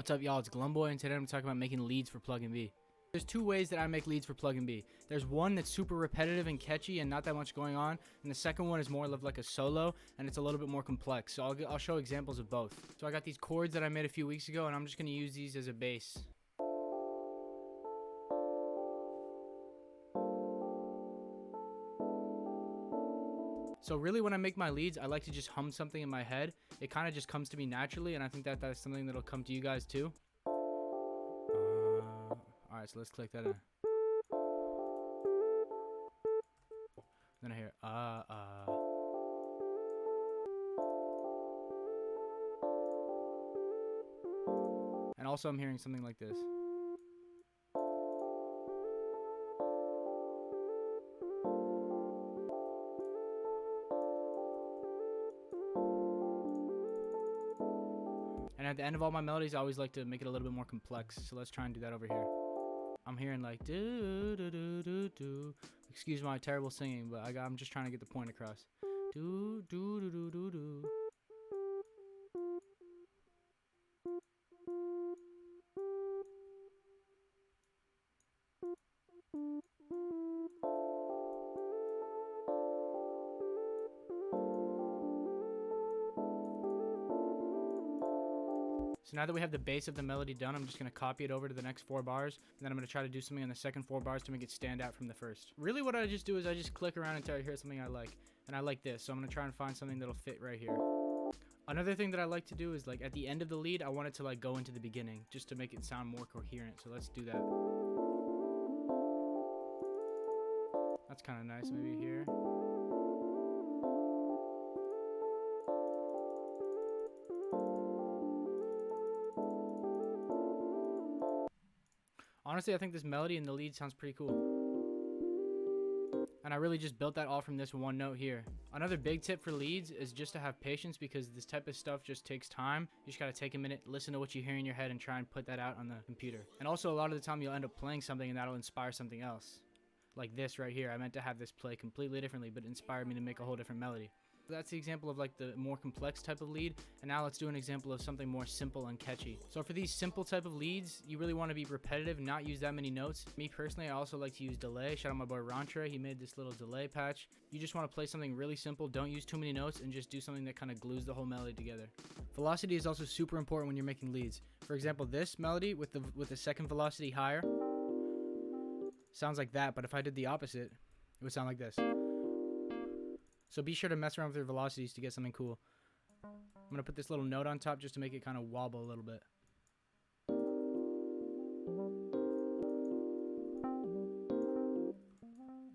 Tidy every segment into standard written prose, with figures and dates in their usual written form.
What's up, y'all? It's Plugg'n'b, and today I'm talking about making leads for Plugg'n'b. There's two ways that I make leads for Plugg'n'b. There's one that's super repetitive and catchy and not that much going on, and the second one is more of like a solo, and it's a little bit more complex. So I'll show examples of both. So I got these chords that I made a few weeks ago, and I'm just going to use these as a base. So really, when I make my leads, I like to just hum something in my head. It kind of just comes to me naturally, and I think that that's something that'll come to you guys too. Alright, so let's click that in. Then I hear, And also I'm hearing something like this. And at the end of all my melodies, I always like to make it a little bit more complex. So let's try and do that over here. I'm hearing like do do do do do. Excuse my terrible singing, but I'm just trying to get the point across. Do do do do do do. So now that we have the base of the melody done, I'm just going to copy it over to the next 4 bars, and then I'm going to try to do something on the second 4 bars to make it stand out from the first. Really what I just do is I just click around until I hear something I like, and I like this, so I'm going to try and find something that'll fit right here. Another thing that I like to do is like at the end of the lead, I want it to like go into the beginning, just to make it sound more coherent, so let's do that. That's kind of nice, maybe here. Honestly, I think this melody in the lead sounds pretty cool. And I really just built that all from this one note here. Another big tip for leads is just to have patience, because this type of stuff just takes time. You just gotta take a minute, listen to what you hear in your head, and try and put that out on the computer. And also, a lot of the time you'll end up playing something and that'll inspire something else. Like this right here. I meant to have this play completely differently, but it inspired me to make a whole different melody. That's the example of like the more complex type of lead, and now let's do an example of something more simple and catchy. So for these simple type of leads, you really want to be repetitive and not use that many notes. Me personally, I also like to use delay. Shout out my boy Rantre, he made this little delay patch. You just want to play something really simple, don't use too many notes, and just do something that kind of glues the whole melody together. Velocity is also super important when you're making leads. For example, this melody with the second velocity higher sounds like that, but if I did the opposite, it would sound like this. So be sure to mess around with your velocities to get something cool. I'm going to put this little note on top just to make it kind of wobble a little bit.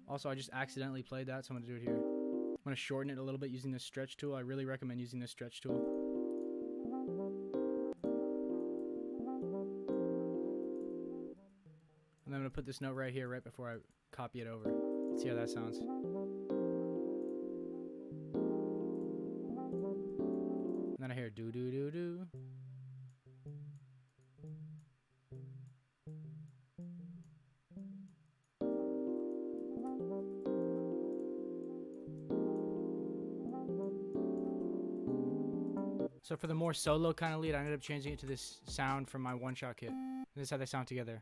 Also, I just accidentally played that, so I'm going to do it here. I'm going to shorten it a little bit using this stretch tool. I really recommend using this stretch tool. And then I'm going to put this note right here right before I copy it over. Let's see how that sounds. And then I hear do do do do. So for the more solo kind of lead, I ended up changing it to this sound from my one-shot kit. And this is how they sound together.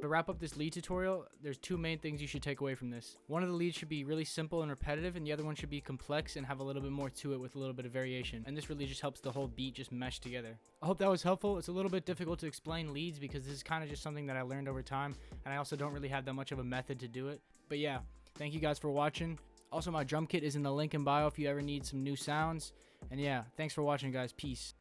To wrap up this lead tutorial, there's 2 main things you should take away from this. One of the leads should be really simple and repetitive, and the other one should be complex and have a little bit more to it with a little bit of variation. And this really just helps the whole beat just mesh together. I hope that was helpful. It's a little bit difficult to explain leads because this is kind of just something that I learned over time, and I also don't really have that much of a method to do it. But yeah, thank you guys for watching. Also, my drum kit is in the link in bio if you ever need some new sounds. And yeah, thanks for watching, guys. Peace.